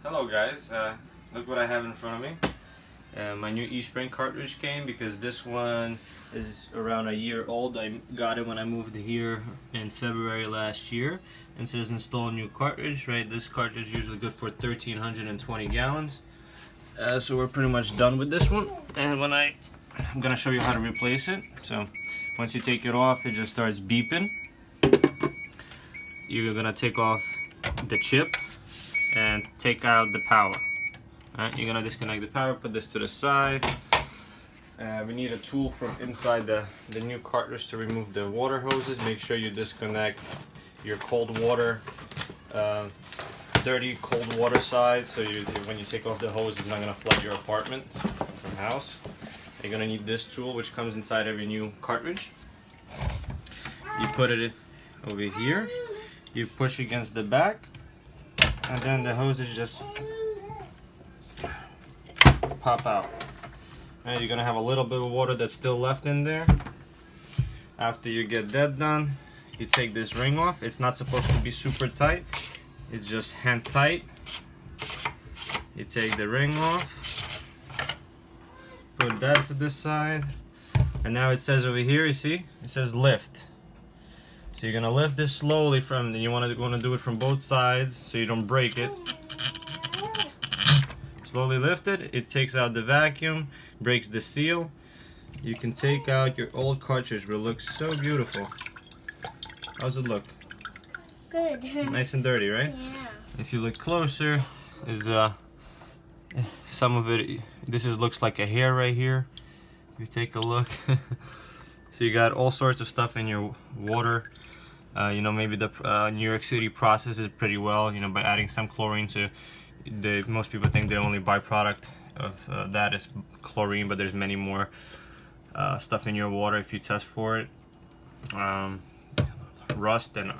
Hello guys, look what I have in front of me. My new Espring cartridge came because this one is around a year old. I got it when I moved here in February last year, and it says install new cartridge, right? This cartridge is usually good for 1,320 gallons. So we're pretty much done with this one, and I'm gonna show you how to replace it. So once you take it off, it just starts beeping. You're gonna take off the chip and take out the power. Alright, you're gonna disconnect the power, put this to the side. We need a tool from inside the new cartridge to remove the water hoses. Make sure you disconnect your cold water, dirty cold water side, so when you take off the hose, it's not gonna flood your apartment or house. You're gonna need this tool, which comes inside every new cartridge. You put it over here, you push against the back, and then the hoses just pop out. And you're gonna have a little bit of water that's still left in there. After you get that done, you take this ring off. It's not supposed to be super tight, it's just hand tight. You take the ring off, put that to this side, and now it says over here, you see, it says lift. So you're gonna lift this slowly and you want to do it from both sides so you don't break it. Slowly lift it. It takes out the vacuum, breaks the seal. You can take out your old cartridge, but it looks so beautiful. How's it look? Good. Nice and dirty, right? Yeah. If you look closer, is some of it. Looks like a hair right here. If you take a look. So you got all sorts of stuff in your water. You know, maybe the New York City processes it pretty well, you know, by adding some chlorine to most people think the only byproduct of that is chlorine, but there's many more stuff in your water if you test for it. Rust and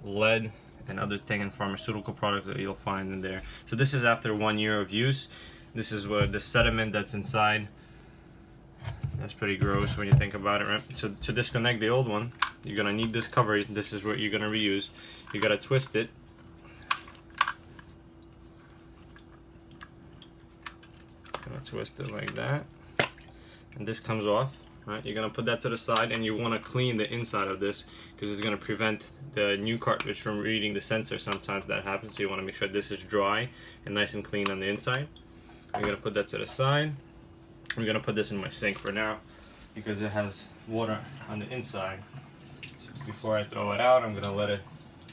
lead and other thing and pharmaceutical products that you'll find in there. So this is after 1 year of use. This is where the sediment that's inside. That's pretty gross when you think about it, right? So to disconnect the old one, you're gonna need this cover. This is what you're gonna reuse. You gotta twist it. Gonna twist it like that, and this comes off. Right? You're gonna put that to the side, and you want to clean the inside of this because it's gonna prevent the new cartridge from reading the sensor. Sometimes that happens, so you want to make sure this is dry and nice and clean on the inside. I'm gonna put that to the side. I'm gonna put this in my sink for now because it has water on the inside. So before I throw it out, I'm gonna let it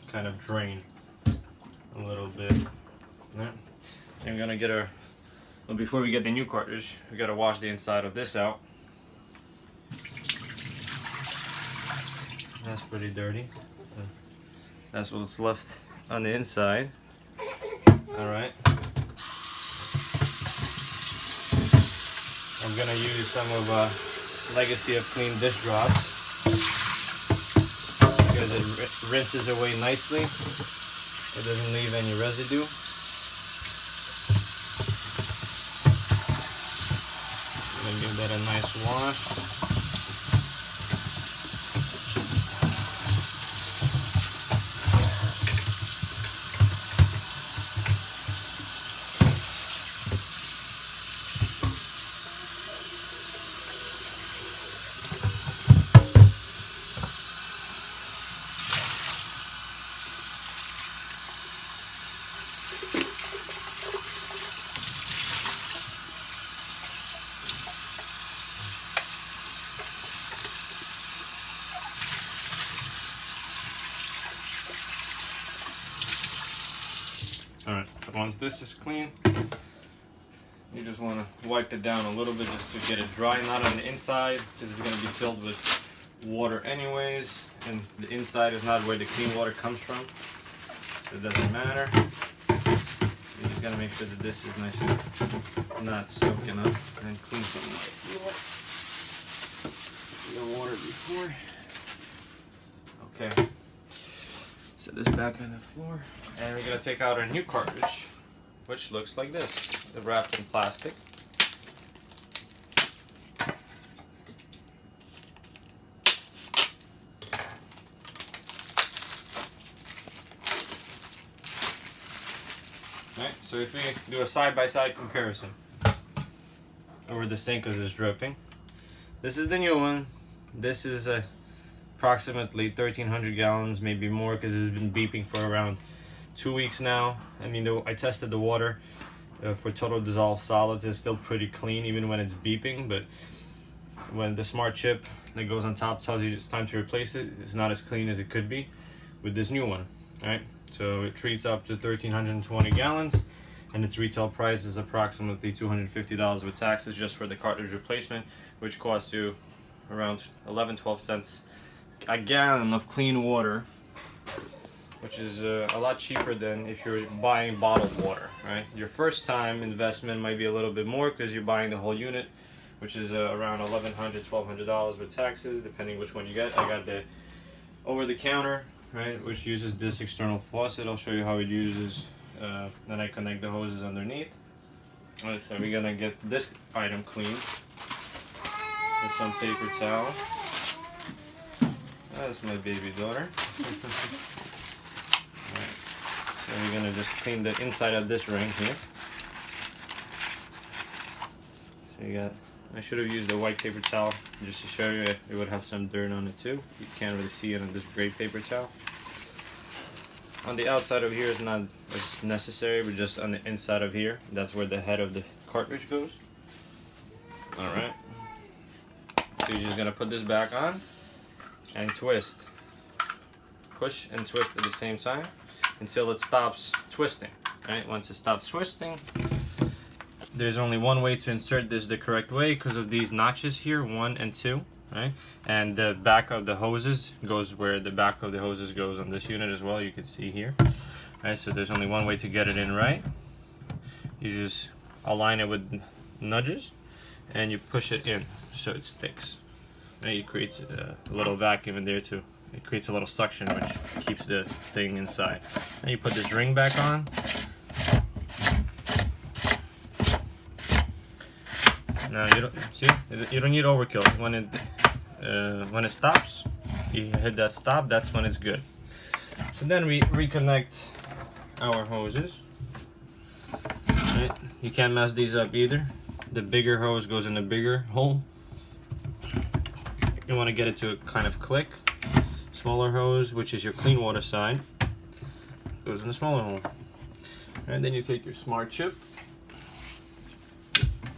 kind of drain a little bit. Yeah. I'm gonna get our. Well, before we get the new cartridge, we gotta wash the inside of this out. That's pretty dirty. That's what's left on the inside. Alright. I'm gonna use some of Legacy of Clean Dish Drops because it rinses away nicely. It doesn't leave any residue. I'm gonna give that a nice wash. Alright, once this is clean, you just want to wipe it down a little bit just to get it dry, not on the inside because it's going to be filled with water anyways, and the inside is not where the clean water comes from, so it doesn't matter. You just got to make sure that this is nice and not soaking up, and clean some of the floor. The water before. Okay. Set this back on the floor, and we're going to take out our new cartridge, which looks like this. They're wrapped in plastic. Right, so if we do a side-by-side comparison over the sink because it's dripping, this is the new one. This is approximately 1,300 gallons, maybe more, because it's been beeping for around 2 weeks now. I mean, I tested the water for total dissolved solids. It's still pretty clean even when it's beeping, but when the smart chip that goes on top tells you it's time to replace it, it's not as clean as it could be with this new one. All right, so it treats up to 1,320 gallons, and its retail price is approximately $250 with taxes just for the cartridge replacement, which costs you around 11-12 cents a gallon of clean water, which is a lot cheaper than if you're buying bottled water. Right, your first time investment might be a little bit more because you're buying the whole unit, which is around $1,100-$1,200 with taxes, depending which one you get. I got the over-the-counter, right, which uses this external faucet. I'll show you how it uses. Then I connect the hoses underneath. All right, so we're gonna get this item cleaned with some paper towel. That's my baby daughter. Alright, so we're gonna just clean the inside of this ring here. So you got, I should have used a white paper towel just to show you. It would have some dirt on it too. You can't really see it on this gray paper towel. On the outside of here is not as necessary, but just on the inside of here, that's where the head of the cartridge goes. Alright. So you're just gonna put this back on and twist. Push and twist at the same time until it stops twisting. Right? Once it stops twisting, there's only one way to insert this the correct way because of these notches here, 1 and 2. Right? And the back of the hoses goes where the back of the hoses goes on this unit as well. You can see here. Right? So there's only one way to get it in right. You just align it with nudges and you push it in so it sticks. Right? It creates a little vacuum in there too. It creates a little suction which keeps the thing inside. And you put this ring back on. Now you don't see, you don't need overkill. When it stops, you hit that stop. That's when it's good. So then we reconnect our hoses. Right? You can't mess these up either. The bigger hose goes in the bigger hole. You want to get it to kind of click. Smaller hose, which is your clean water side, goes in the smaller hole. And then you take your smart chip,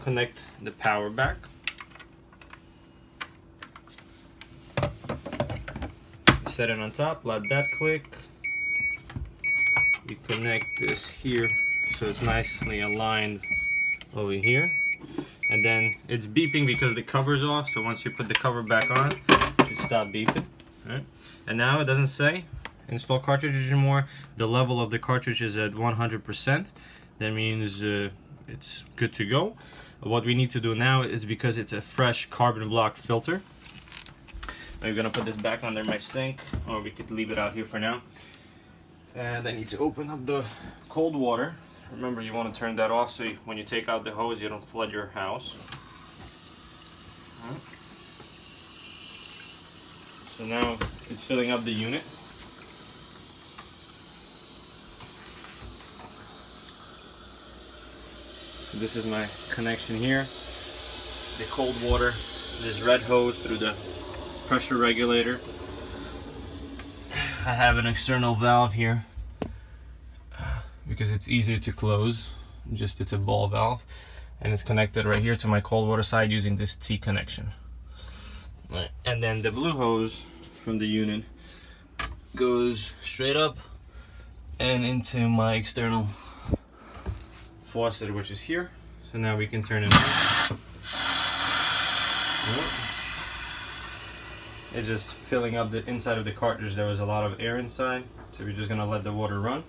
connect the power back. Set it on top, let that click. You connect this here so it's nicely aligned over here. And then it's beeping because the cover's off, so once you put the cover back on, it should stop beeping. Right? And now it doesn't say install cartridge anymore. The level of the cartridge is at 100%. That means it's good to go. What we need to do now is, because it's a fresh carbon block filter, I'm gonna put this back under my sink, or we could leave it out here for now. And I need to open up the cold water. Remember, you want to turn that off so when you take out the hose, you don't flood your house. Right. So now it's filling up the unit. So this is my connection here. The cold water, this red hose through the pressure regulator. I have an external valve here because it's easier to close. It's a ball valve, and it's connected right here to my cold water side using this T connection. Right. And then the blue hose from the unit goes straight up and into my external faucet, which is here. So now we can turn it on. It's just filling up the inside of the cartridge. There was a lot of air inside, so we're just gonna let the water run.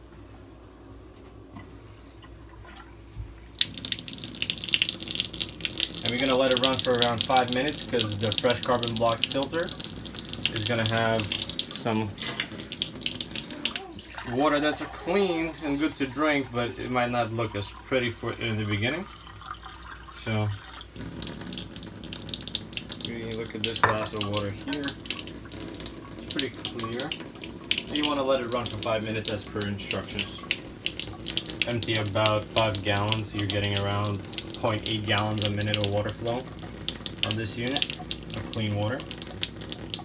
And we're gonna let it run for around 5 minutes because the fresh carbon block filter is gonna have some water that's clean and good to drink, but it might not look as pretty in the beginning. So you look at this glass of water here. It's pretty clear. And you want to let it run for 5 minutes as per instructions. empty about 5 gallons, you're getting around 0.8 gallons a minute of water flow on this unit of clean water.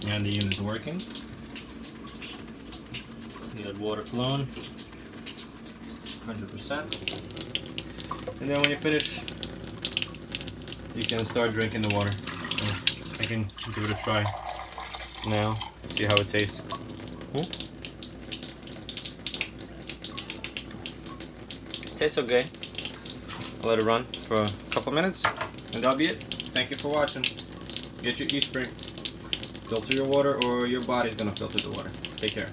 And the unit's working. See that water flowing, 100%. And then when you finish, you can start drinking the water. So I can give it a try now, see how it tastes. Tastes okay. I'll let it run for a couple minutes, and that'll be it. Thank you for watching. Get your Espring. Filter your water, or your body's gonna filter the water. Take care.